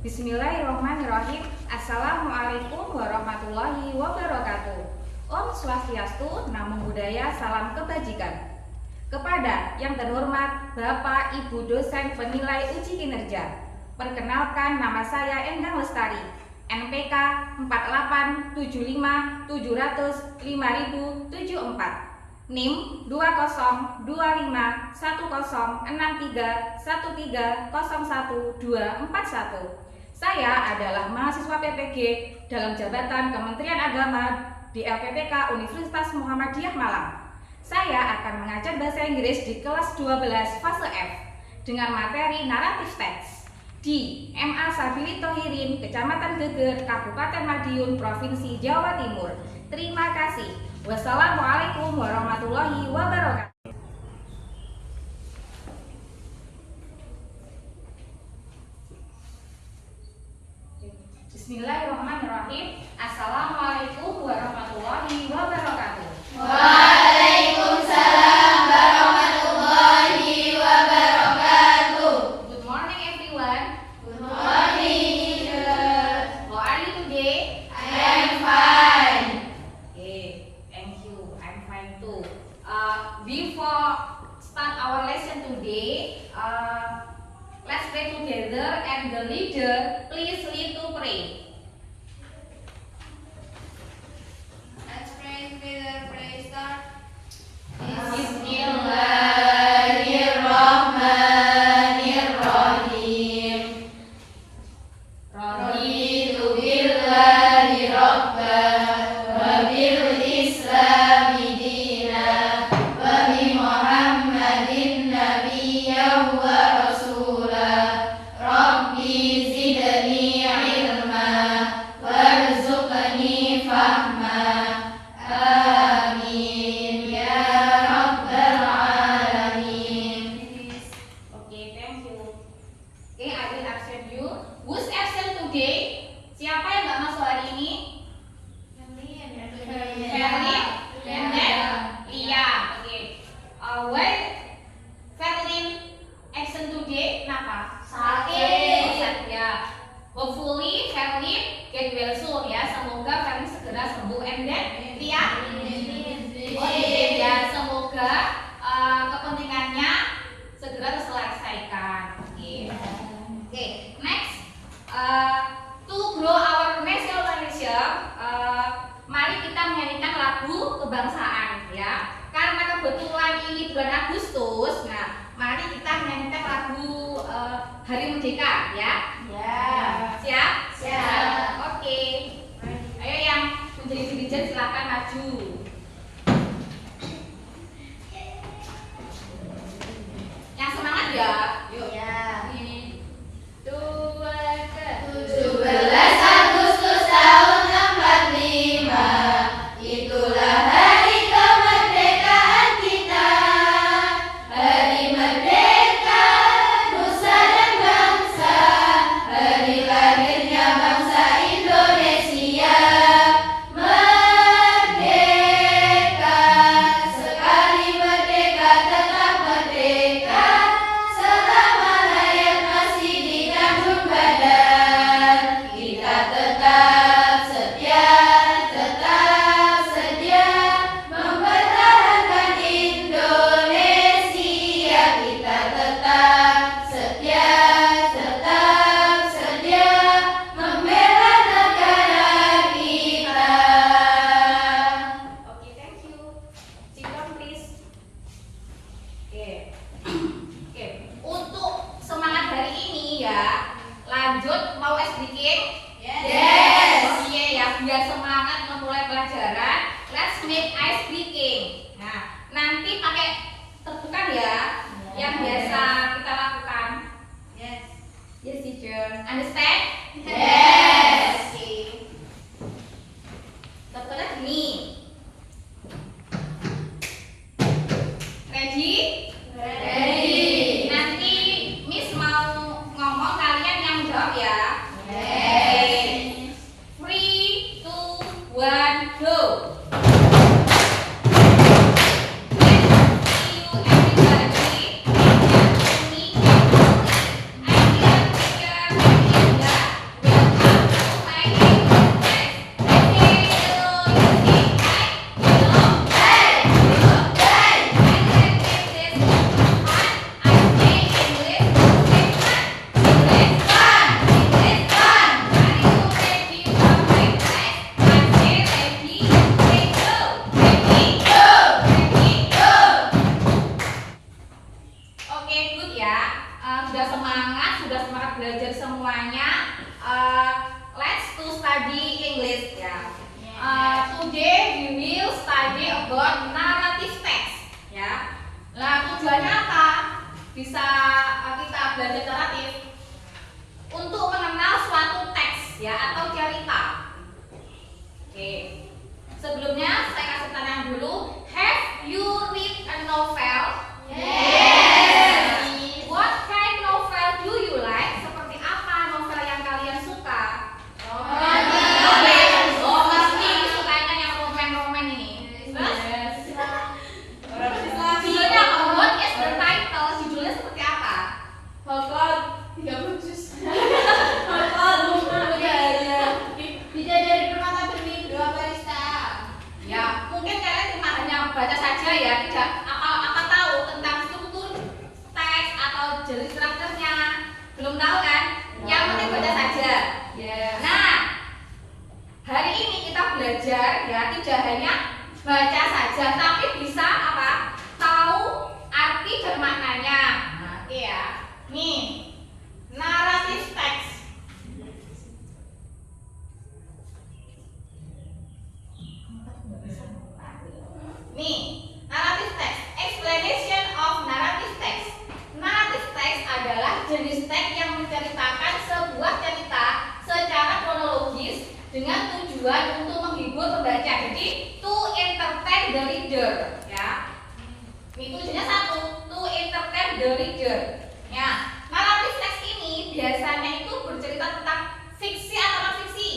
Bismillahirrahmanirrahim. Assalamualaikum warahmatullahi wabarakatuh. Om Swastiastu, Namo Buddhaya, salam kebajikan. Kepada yang terhormat Bapak Ibu dosen penilai uji kinerja, perkenalkan nama saya Endang Lestari, NPK 48757005074. NIM 20251063130124. Saya adalah mahasiswa PPG dalam jabatan Kementerian Agama di LPPK Universitas Muhammadiyah Malang. Saya akan mengajar bahasa Inggris di kelas 12 fase F dengan materi naratif teks di MA Sabili Tohirin, Kecamatan Geger, Kabupaten Madiun, Provinsi Jawa Timur. Terima kasih. Wassalamualaikum warahmatullahi wabarakatuh. Bismillahirrahmanirrahim. Assalamualaikum warahmatullahi wabarakatuh. Waalaikumsalam warahmatullahi wabarakatuh. Good morning everyone. Good morning, teacher. How are you today? I am fine. Okay, thank you. I'm fine too. Before start our lesson today, let's pray together, and the leader please lead to pray. Let's pray together. Pray start. Bismillahirrahmanirrahim. Raditu billahi rabban wa bil islami dinan wa bi Muhammadin nabiyyan wa rasulah. Rabbi zidni ilma warzuqni fahma. Amin ya rabbal alamin. Okay, thank you. Okay, I will absent you. Who's absent today? Siapa yang nggak masuk hari ini? Ferlin, and then Lia. Okay. Why Ferlin absent today? Kenapa? Sakit. Ya. Hopefully Ferlin get well soon ya. Semoga Ferlin segera sembuh. And then Lia. Oke, ya semoga kepentingannya segera terselesaikan. Oke. Oke, next. To grow our nationalism, mari kita menyanyikan lagu kebangsaan ya. Karena kebetulan ini bulan Agustus, nah mari kita menyanyikan lagu Hari Merdeka ya. Ya. Siap? Siap. Oke. Ayo yang menjadi dirijen silakan maju. Yang semangat ya. Yuk. Ya. 2, 17 Agustus tahun 45, itulah hari kemerdekaan kita. Hari merdeka nusa dan bangsa, hari lahirnya bangsa Indonesia. Merdeka, sekali merdeka tetap merdeka, selama rakyat masih digandung badan. Kita tetap setia mempertahankan Indonesia. Kita tetap setia membela negara kita. Oke, thank you. Sit down please. Oke. Oke, untuk semangat hari ini ya, lanjut mau ice breaking? Yes. Oke ya, biar semangat memulai pelajaran, let's make ice breaking. Nah, nanti pakai tepukan ya, yang biasa kita lakukan. Yes. Yes, teacher. Understand? Yes. Oke. Tepukannya gini. Ready? Ready. Nanti Miss mau ngomong, kalian yang jawab ya. Yes. 3, 2, 1, go. Let's see you everybody. kita belajar semuanya. Let's to study English ya. Today we will study about narrative text ya. Nah, tujuannya apa? Bisa kita belajar naratif untuk mengenal suatu teks ya atau cerita. Oke. Sebelumnya saya kasih pertanyaan dulu. Have you read a novel? Yes. What kind novel do you like? Seperti apa novel yang kalian suka? Romance. Oh, pasti sukanya yang roman-roman ini. Terus? Judulnya apa? What is the title? Judulnya seperti apa? Bidadari Permata Bening Dua Barista. Ya, mungkin kalian cuma hanya baca saja ya, tidak apa tahu tentang struktur teks atau jenis karakternya. Belum tahu kan? Yang penting baca saja. Nah, hari ini kita belajar ya tidak hanya baca saja, tapi bisa apa? Tahu arti dan maknanya. Nah, oke ya. Nih, narrative text. Nih, narrative text. Explanation of narrative text. Narrative text adalah jenis teks yang menceritakan sebuah cerita secara kronologis dengan tujuan untuk menghibur pembaca. Jadi, to entertain the reader, ya. Ini tujuannya satu, to entertain the reader. Ya, narrative text ini biasanya itu bercerita tentang fiksi atau non fiksi.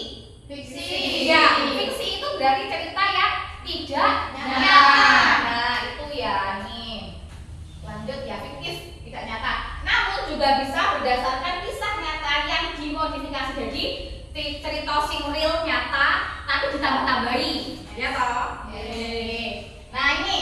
Fiksi. Ya, fiksi itu berarti cerita yang tidak Nyata. nyata. Nah, itu ya nih. Lanjut ya, fiktif, tidak nyata. Namun juga bisa berdasarkan kisah nyata yang dimodifikasi. Jadi cerita sing real nyata tapi ditambah-tambahi. Ya toh? Nah, ini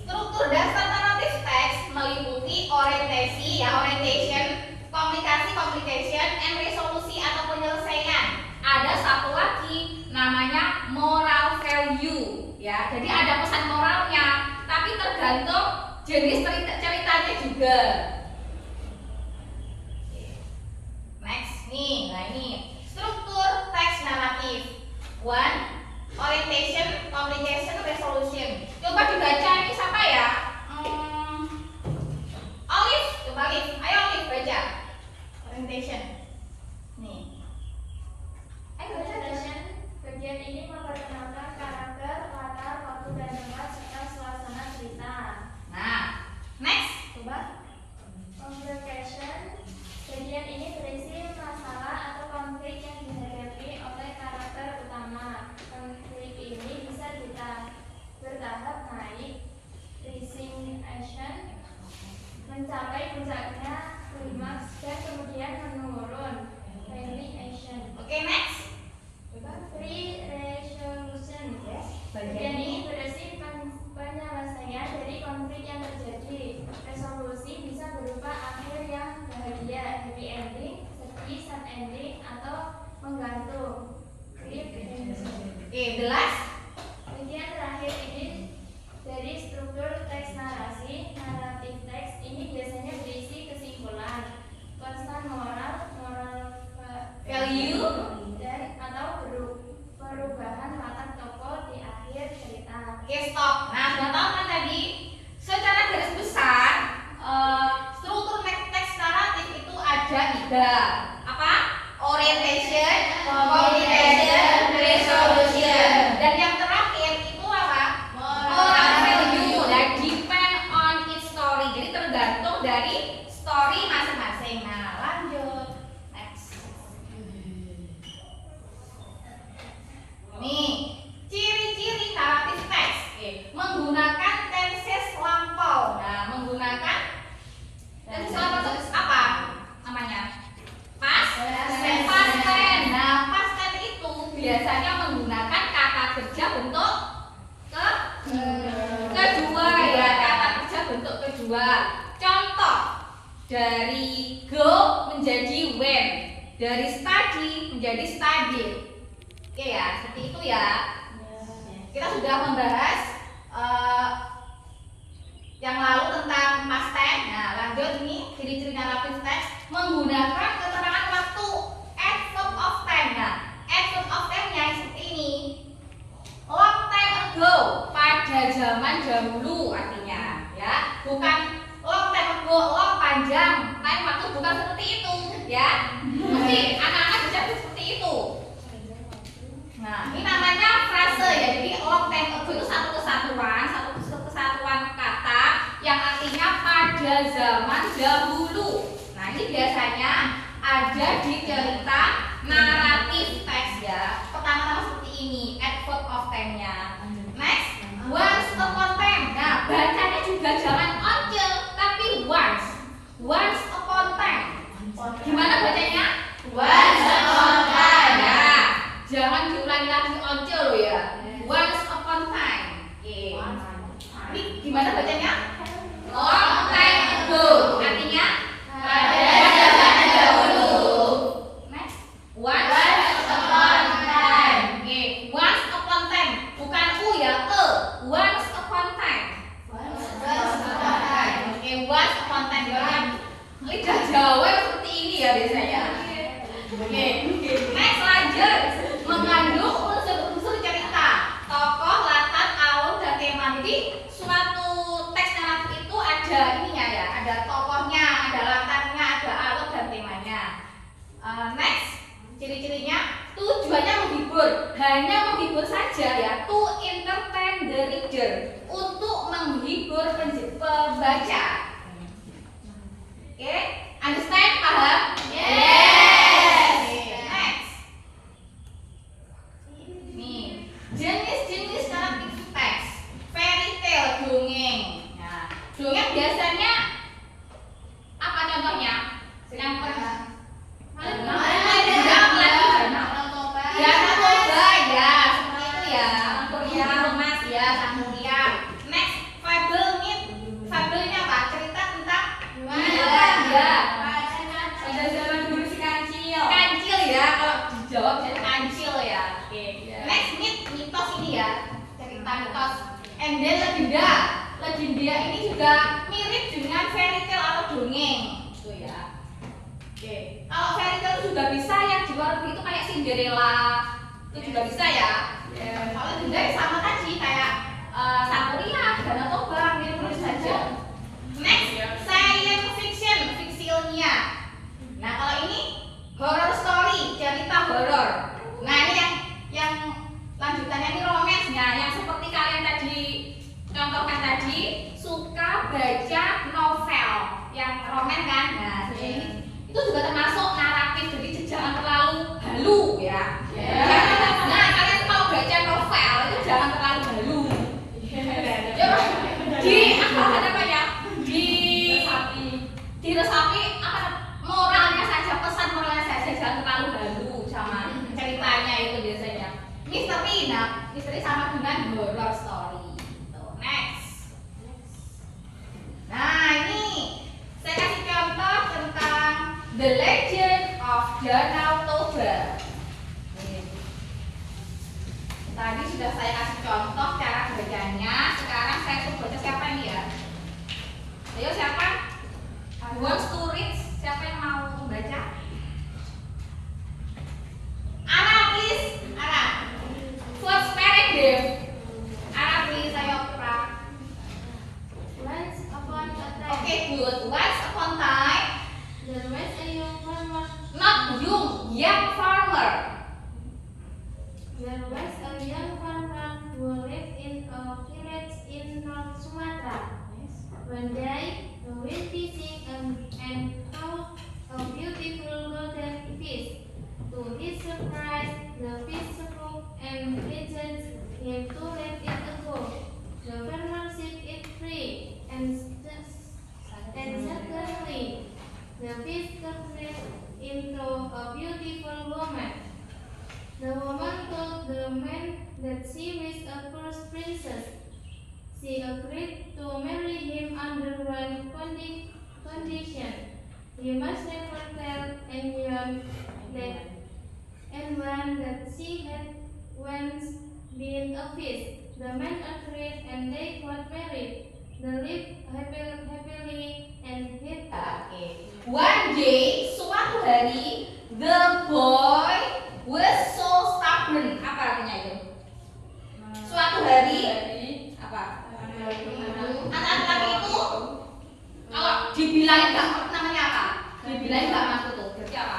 struktur dasar narrative text meliputi orientasi ya, orientation, komunikasi, communication, and resolusi atau penyelesaian. Ada satu lagi namanya moral value ya. Jadi ada pesan moralnya, tapi tergantung jenis ceritanya juga. Next nih, nah ini struktur teks naratif. One, orientation, communication, resolution. Coba dibaca ini siapa ya? Olive, coba Olive. Ayo Olive baca. Orientation. Nih. Ayo baca. Orientation, bagian ini memperkenalkan karakter, latar, waktu dan tempat serta suasana cerita. Nah, next, coba. Communication, bagian ini berisi masalah atau konflik yang dihadapi oleh karakter utama. Konflik ini bisa bertahap naik, rising action, mencapai puncaknya, klimaks, dan kemudian menurun, falling action. Oke, next. Pre-resolution. Yes, Bagian ini berisi penyelesaian dari konflik yang terjadi. Resolusi bisa berupa akhir yang bahagia, happy ending, sedih, sad ending, atau menggantung. Oke, the last. Bagian terakhir ini dari struktur teks narasi. Naratif teks ini biasanya berisi kesimpulan, pesan moral, Value. dan atau perubahan latar tokoh di akhir cerita. Oke, stop. Nah, sudah tahu kan tadi? Secara garis besar, struktur teks naratif itu ada 3. Apa? Orientation, communication, resolution. Dan yang terakhir itu apa? Moral value. Dan depend on its story. Jadi tergantung dari story masing-masing. Nah, lanjut. Next. Nih, ciri-ciri naratif teks. Oke, menggunakan tenses lampau. Nah, menggunakan tenses lampau itu apa namanya? Past tense. Nah, past tense itu biasanya menggunakan kata kerja bentuk kedua ya, kata kerja bentuk kedua. Contoh, dari go menjadi went, dari study menjadi studied. Oke ya, seperti itu ya. Kita sudah membahas yang lalu tentang past tense. Nah, lanjut ini ciri-ciri naratif teks menggunakan keterangan pada zaman dahulu. Nah, ini biasanya ada di cerita naratif teks ya. Pertama-tama seperti ini, adverb of time-nya. Next, once upon time. Nah, bacanya juga jangan once, tapi once. Once upon time. Gimana bacanya? Once upon time. Nah, jangan diulangi lagi once loh ya. Once upon time. Oke. Ini gimana bacanya? Long time ago. Artinya Pada zaman dahulu. next. Once upon time. Oke, once upon time. Bukan u ya, e. Once upon time. Once upon time. Oke, once upon time. Jangan lidah Jawa seperti ini ya biasanya. Oke, next lanjut. Mengandung unsur-unsur cerita, tokoh, latar, alur, dan tema. Jadi suatu teks naratif itu ada ininya ya, ada tokohnya, ada latarnya, ada alur dan temanya. Next, ciri-cirinya tujuannya menghibur, hanya menghibur saja ya, to entertain the reader, untuk menghibur pembaca. Oke, understand, paham? Yes. Next. Nih, jenis-jenis naratif teks. Fairy tale, dongeng. Nah, dongeng biasanya apa contohnya? Silang ya, narkoba ya, seperti itu ya. Korea, emas ya, Sanguria. Next, fable myth. Fable ini apa? Cerita tentang ya. Pada zaman dulu si kancil. Kancil ya, kalau dijawab jadi kancil ya. Oke. Next, mitos ini ya, cerita mitos. And then legenda. Legenda ini juga mirip dengan fairy tale atau dongeng, gitu ya. Oke. Kalau fairy tale itu juga bisa yang di luar negeri itu kayak Cinderella, itu juga bisa ya. Kalau legenda ya sama tadi kayak Sanguria, Danau Toba, mirip-mirip saja. Next, science fiction, fiksi ilmiah. Nah, kalau ini horror story, cerita horor. Nah, ini yang lanjutannya ini romance-nya, yang seperti kalian tadi contohkan tadi, suka baca novel yang roman kan. Nah, seperti ini itu juga termasuk naratif, jadi jangan terlalu halu ya. Nah, kalian kalau baca novel itu jangan terlalu halu. Di apa ya? Diresapi apa moralnya saja, pesan moralnya saja, jangan terlalu halu sama ceritanya itu biasanya. Misteri, nah misteri sama dengan horror story. Next. Nah, ini saya kasih contoh tentang The Legend of Danau Toba. Tadi sudah saya kasih contoh cara bacanya. Sekarang saya suruh baca siapa ini ya? Ayo siapa? Who wants to read? Siapa yang mau membaca? Ana, please. Ana. First paragraph. Ana, please. Ayo, Pra. Once upon a time, Oke, good. Once upon time. there was a young farmer. Not young farmer. There was a young farmer who lived in a village in North Sumatra. One day, the wind fishing and caught a beautiful golden fish. To his surprise, the fish spoke and pleased him to let it go. The farmer set it free, and suddenly, the fish turned into a beautiful woman. The woman told the man that she was a first princess. She agreed to marry him under one condition. He must never tell anyone that she had once been a fish. The man agreed and they got married. They lived happily and happy. Oke. One day, suatu hari, the boy was so stubborn. Apa artinya itu? Suatu hari, apa? Anak laki itu kalau dibilangin nggak namanya apa? Dibilangin nggak mampu tuh, berarti apa?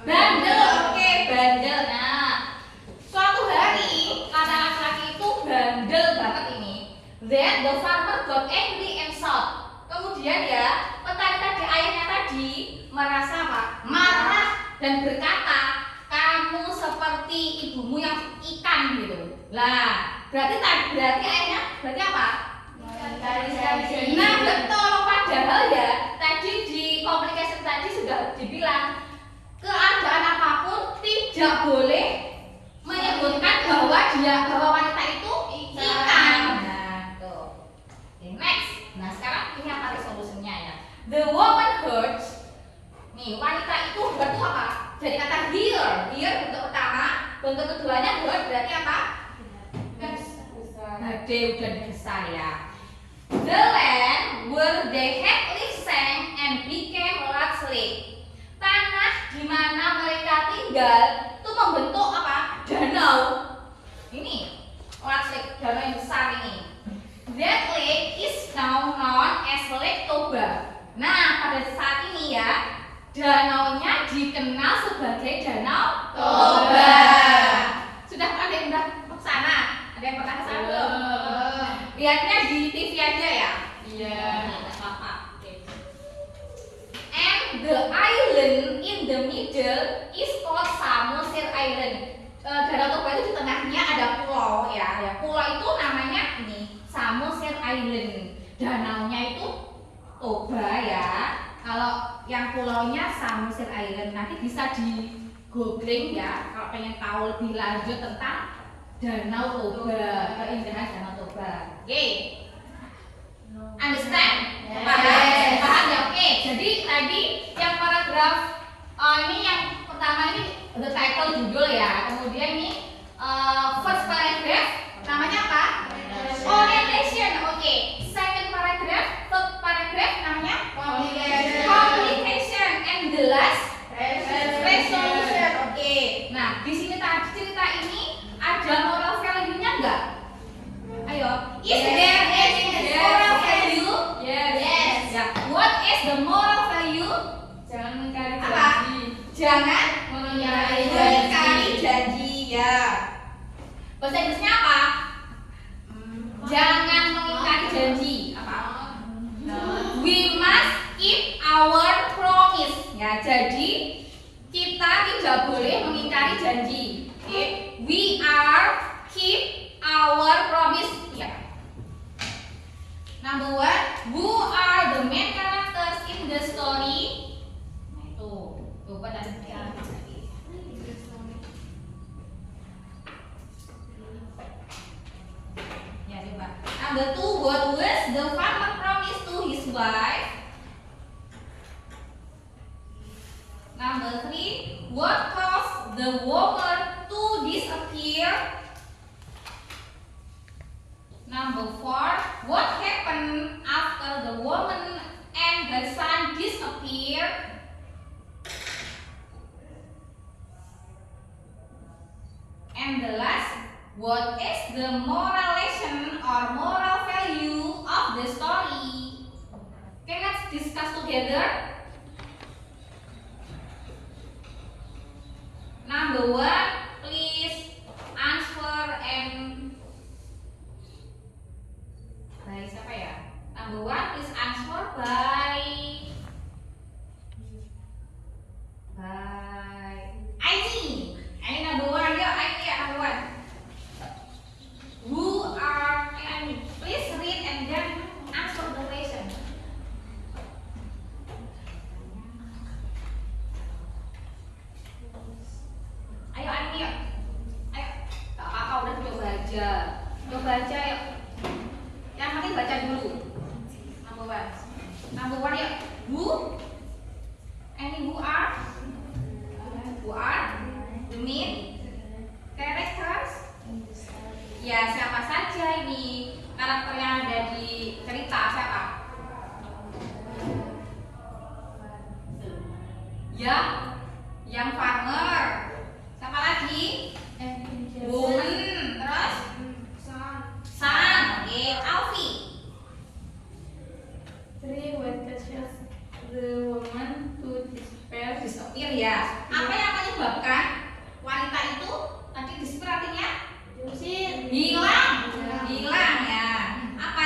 Bandel, oke, bandel. Nah, suatu hari kata laki-laki itu bandel banget ini. Then the farmer got angry and shout. Kemudian kemudian ya petani tadi, ayahnya tadi merasa apa? Marah dan berkata, kamu seperti ibumu yang ikan gitu. Lah, berarti ayahnya berarti apa? Nah betul, padahal ya tadi di complication tadi sudah dibilang keadaan apapun tidak boleh menyebutkan bahwa wanita itu ikan. Nah, tuh. Okay, next. Nah, sekarang ini apa resolusinya ya? The woman hurts. Nih, wanita itu berarti apa? Jadi kata here. Here bentuk pertama, bentuk keduanya hurt berarti apa? Gede, udah besar ya. The land where they had lived sank and became large lake. Tanah di mana mereka tinggal itu membentuk apa? Danau. Ini large lake, danau yang besar ini. That lake is now known as Lake Toba. Nah, pada saat ini ya, danaunya dikenal sebagai Danau Toba. Sudah ada yang udah ke sana? Ada yang pernah ke sana belum? Lihatnya di TV aja ya. Iya. Nggak apa-apa. Oke. And the island in the middle is called Samosir Island. Danau Toba itu di tengahnya ada pulau ya. Pulau itu namanya ini Samosir Island. Danaunya itu Toba ya. Kalau yang pulaunya Samosir Island, nanti bisa di googling ya kalau pengen tahu lebih lanjut tentang Danau Toba, keindahan Danau Toba. Oke. Understand? Yes. Paham ya? Oke. Jadi tadi yang paragraf ini yang pertama ini the title judul ya. Kemudian ini first paragraph namanya apa? Orientation. Oke. Second paragraph, third paragraph namanya communication, and the last resolution. Oke. Nah, di sini tadi cerita ini ada moral value-nya enggak? Ayo. Is there any moral value? Yes. Ya. What is the moral value? Jangan mengingkari Apa? janji. Jangan Mengingkari janji ya. Bahasa Inggrisnya apa? Jangan mengingkari janji. Apa? We must keep our promise. Ya, jadi kita tidak boleh mengingkari janji. Okay? We are keep our promise. Ya. Number one, who are the main characters in the story? Nah itu, coba tadi kita lagi. Ya coba. Number two, what was the farmer promised to his wife? Number three, what caused the woman to disappear? Number four, what happened after the woman and her son disappeared? And the last, what is the moral lesson or moral value of the story? Okay, let's discuss together. Number one, please answer and by siapa ya? Number one, please answer by Aini. Aini number one, ya Aini ya number one. Who are Aini? Please read and then answer the question. Ayo Aini yuk. Ayo. Gak apa-apa udah coba aja. Coba aja yuk. Yang penting baca dulu. Number one. Number one ya. Who? Any who are? Who are? The main characters? Ya siapa saja ini karakter yang ada di cerita siapa? Ya, yang farmer. Siapa lagi? Woman. Terus? Sun. Oke, Alfi. Three, what causes the woman to Disappear ya. Apa yang menyebabkan wanita itu tadi disappear artinya? Hilang. Hilang ya. Apa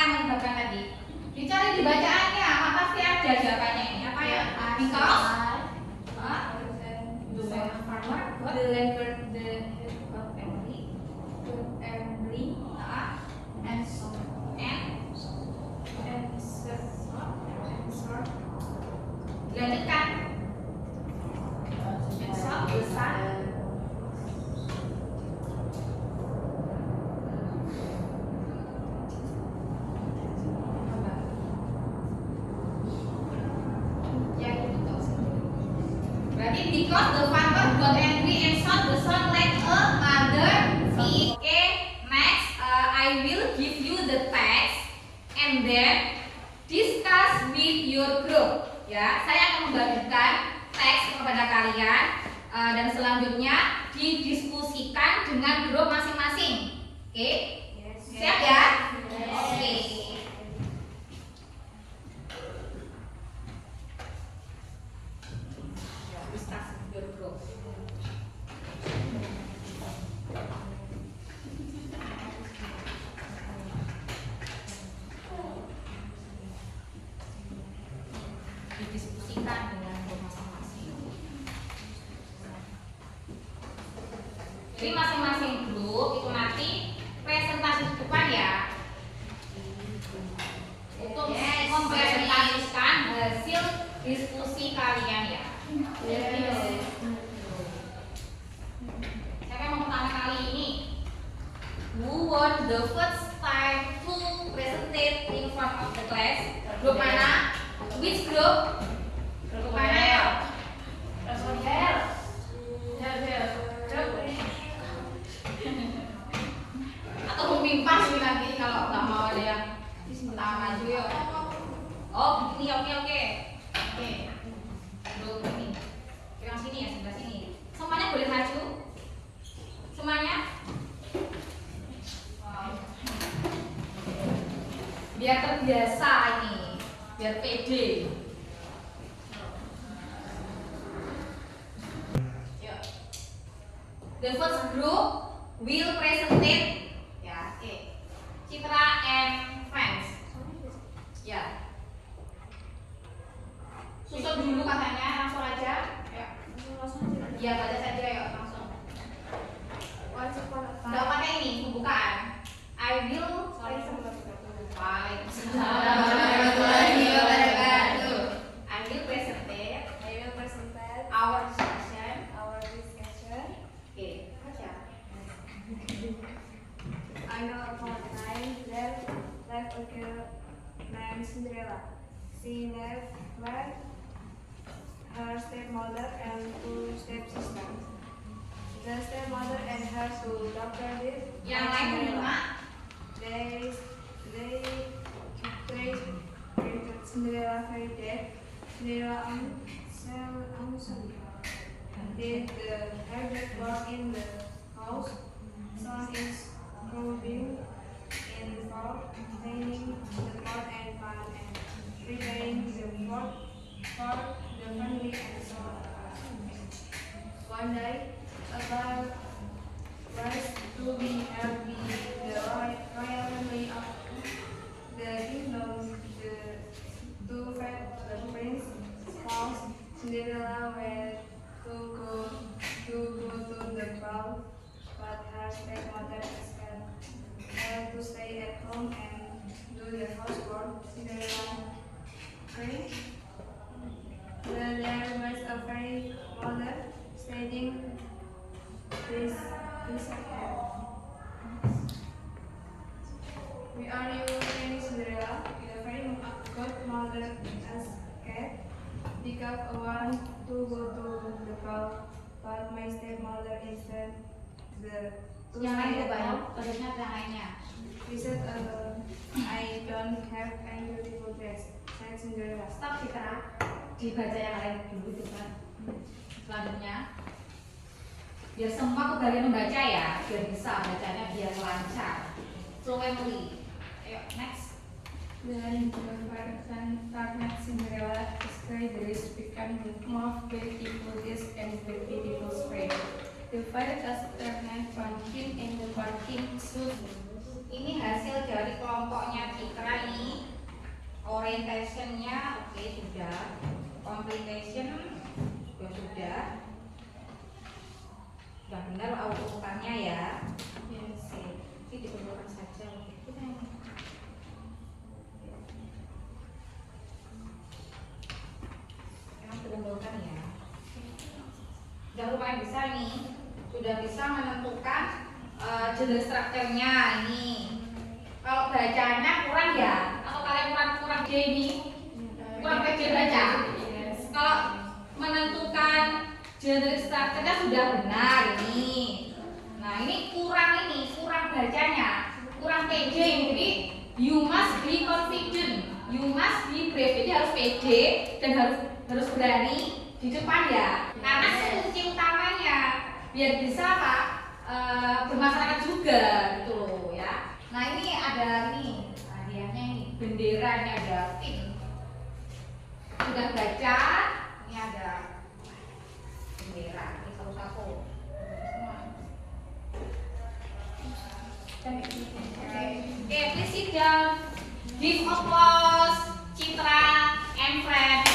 farmer got delivered the head of Emily to Emily and sold dilanjutkan and sold the son ya gitu. Berarti because the farmer got angry and sold the son like a mother. Oke, next I will give you the text and then discuss with your group. Ya, saya akan membagikan teks kepada kalian dan selanjutnya didiskusikan dengan grup masing-masing. Oke? Siap ya? Oke. Discuss with your group. Didiskusikan dengan grup masing-masing. Jadi masing-masing grup itu nanti presentasi di depan ya, untuk mempresentasikan hasil diskusi kalian ya. Siapa yang mau pertama kali ini? Who want the first time to presentate in front of the class? Grup mana? Which group? Grup mana ya? Atau memimpin sih nanti kalau nggak mau ada yang pertama maju yuk. Oh begini, oke. Grup ini. Yang sini ya, sebelah sini. Semuanya boleh maju? Semuanya? Wow. Biar terbiasa ini, biar pede. Yuk. The first group will presentate ya, oke. Citra and friends. Ya. Susun dulu katanya, langsung aja. Ayo. Ya, baca saja yuk, langsung. Nggak pakai ini, pembukaan. I will Waalaikumsalam warahmatullahi wabarakatuh. I will present our discussion. Oke, baca. I know upon a time there lived a girl named Cinderella. She lived with her stepmother and two stepsisters. The stepmother and her two daughters lived Yang lain Cinderella. lima. They treated Cinderella very bad. Cinderella did the hardest work in the house. Some is scrubbing in the floor, cleaning the pot and pan, and preparing the food for the family and so on. One day, a girl was to be held by the royal family of the kingdom. The two fat the prince spouse Cinderella were to go to the ball, but her stepmother asked her to stay at home and do the housework. Cinderella agreed. There was a fairy mother stating this ahead. We are you ready, Cinderella? The fairy godmother asked, because I want to go to the ball, but my stepmother instead to Yang lain stay itu at banyak, home. tulisnya yang lainnya. He said, I don't have any beautiful dress, said Cinderella. Stop Citra, dibaca yang lain dulu itu kan. Selanjutnya, biar semua kebagian membaca ya, biar bisa bacanya biar lancar. Fluently. Ayo next. Then the farmer Cinderella described the rich become more beautiful this and the beautiful spring. The fire turned pumpkin in the pumpkin soup. Ini hasil dari kelompoknya Citra ini. Orientationnya oke sudah. Complication juga sudah. Sudah benar urutannya ya. Yes. Oke, ini dikumpulkan saja. Sekarang dikumpulkan ya. Sudah lumayan besar nih. Sudah bisa menentukan jenis strukturnya ini. Kalau bacanya kurang ya, atau kalian kurang D ini, kurang pede baca. Kalau menentukan jenis strukturnya sudah benar ini. Nah ini kurang bacanya, kurang pede. Jadi you must be confident, you must be brave. Jadi harus pede dan harus berani di depan ya. Karena kunci utamanya biar bisa Pak bermasyarakat juga gitu loh ya. Nah ini ada ini hadiahnya ini bendera, ini ada pin. Sudah baca, ini ada bendera, ini satu-satu. Oke, please sit down. Give applause, Citra and friends.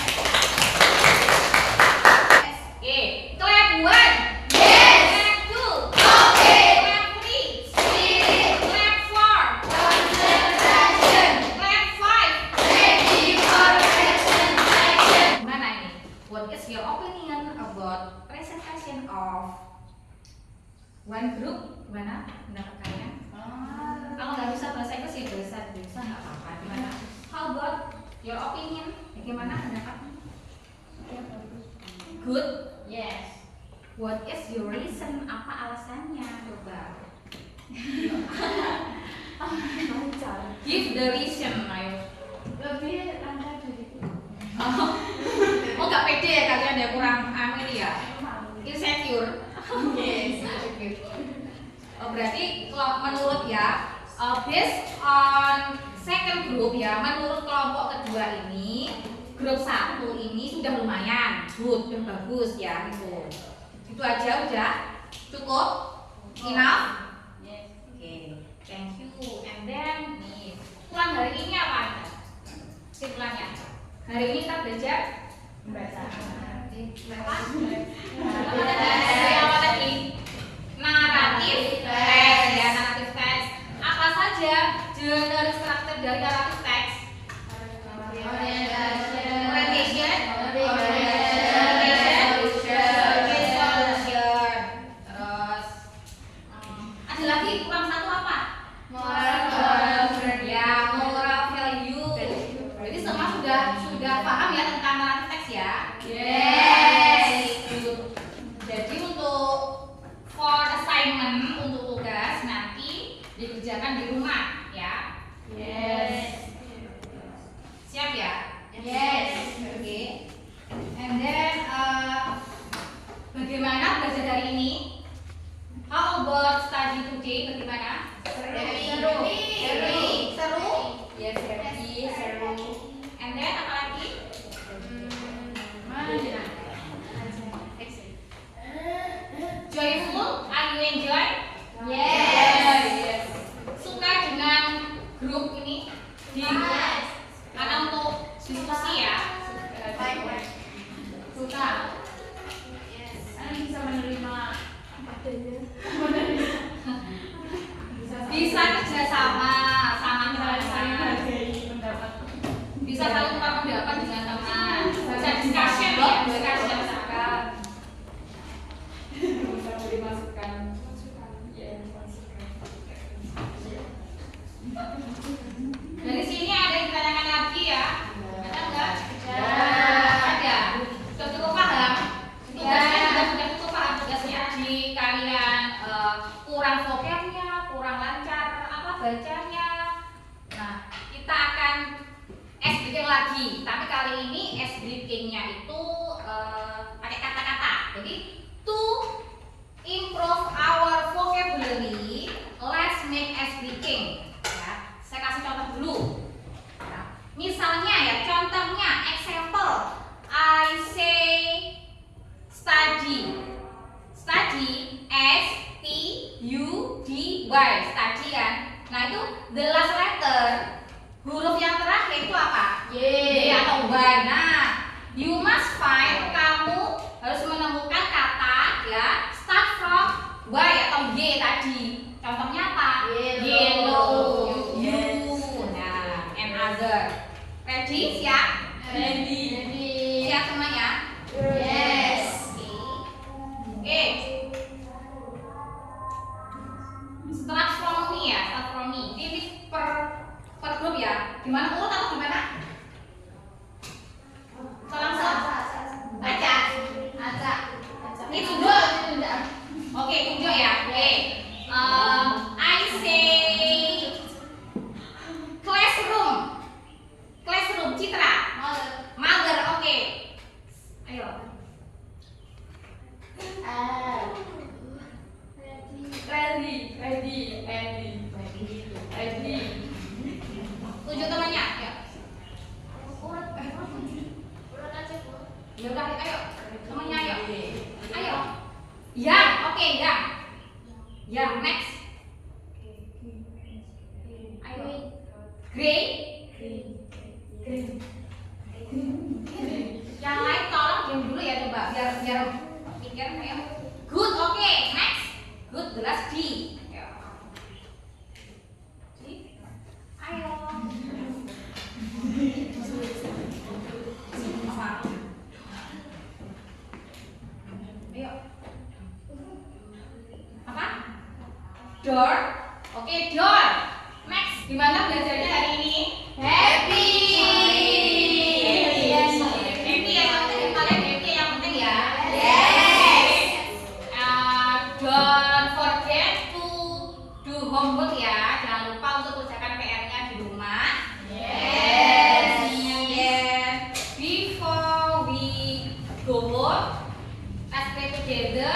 Okay, clap one. Yes. Clap two. Okay. Clap three. Spirit. Clap four. Concentration. Clap five. Ready for presentation. Gimana ini? What is your opinion about presentation of one group? Gimana pendapat kalian? Kalau nggak bisa bahasa Inggris ya bisa nggak apa-apa. Gimana? How about your opinion? Bagaimana pendapatnya? Good. Yes. What is your reason? Apa alasannya? Coba. Give the reason, ayo. Lebih lancar dari itu. Oh nggak pede ya kalian ya, kurang amin ya. Insecure. Yes. Oh berarti kalau menurut ya, based on second group ya, menurut kelompok kedua ini, grup 1 ini sudah lumayan, good, sudah bagus ya gitu. Itu aja udah cukup, enough. Yes. Oke, thank you. And then nih, pulang hari ini apa? Kesimpulannya, hari ini kita belajar membaca. Apa tadi? Naratif teks ya, naratif teks. Apa saja jenis struktur dari naratif teks? Orientation, terus ada lagi kurang satu apa? Ya, moral value. Jadi semua sudah paham ya tentang naratif teks ya? Yes. Jadi untuk for assignment, untuk tugas nanti dikerjakan di rumah ya. Yes. Siap ya? Yes. Oke. And then bagaimana belajar hari ini? How about study today? Bagaimana? Seru. Yes, happy, seru. And then apa lagi? Joyful? Are you enjoy? Yes. Suka dengan grup ini? Karena untuk diskusi ya. Suka. Karena bisa menerima bisa kerjasama sama teman-teman, bisa saling tukar pendapat dengan teman, bisa discussion ya, discussion. Bisa dimasukkan. Dari sini ada yang ditanyakan lagi ya? Ada enggak? Ada. Sudah cukup paham? Tugasnya juga sudah cukup paham tugasnya di kalian kurang vocabnya, kurang lancar apa bacanya. Nah, kita akan S-breaking lagi, tapi kali ini S-breakingnya itu pakai kata-kata. Jadi to improve our vocabulary, let's make S-breaking. Ya, saya kasih contoh dulu. Ya, misalnya ya, contohnya example, I say study. Study, S-T-U-D-Y, study kan. Nah itu the last letter, huruf yang terakhir itu apa? Y atau Y. Nah, you must find, kamu harus menemukan kata ya, start from Contohnya apa? Yellow. Nah, another. Ready? Siap? Siap semuanya? Yes. Oke. Start from me ya, start from me. Ini per grup ya. Gimana urut atau gimana? Langsung aja. Ini tunjuk. Oke, tunjuk ya. Oke. I say classroom. Classroom, Citra. Mother, oke. Ayo. Tunjuk temannya. Ya. Urut aja, Bu. Ya udah, ayo. Temannya ayo. Ayo. Yang, oke, yang. Yang, next. Ayo. Grey. Yang lain tolong diam dulu ya coba biar pikir. Ayo. Good, oke, next. Good, gelas D. Ayo. Apa? Ayo. Apa? Door. Oke, door. Next, gimana belajarnya hari ini? Happy. Happy ya, yang penting kalian happy yang penting ya. Don't forget to do homework ya. Jangan lupa untuk kerjakan PR-nya di rumah. Before we go home, let's pray together.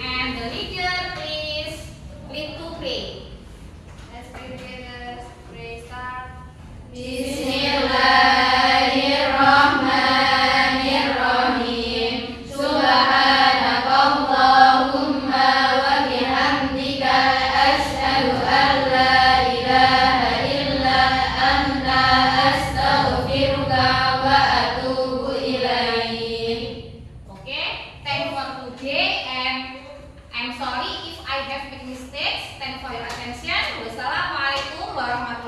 And the leader please lead to pray. Let's pray together. Pray start. Bismillahirrahmanirrahim. Subhanakallahumma wa bihamdika asyhadu an la ilaha illa anta astaghfiruka wa atubu ilaik. Okay, thank you for today and I'm sorry if I have made mistakes. Thank you for your attention. Wassalamualaikum warahmatullahi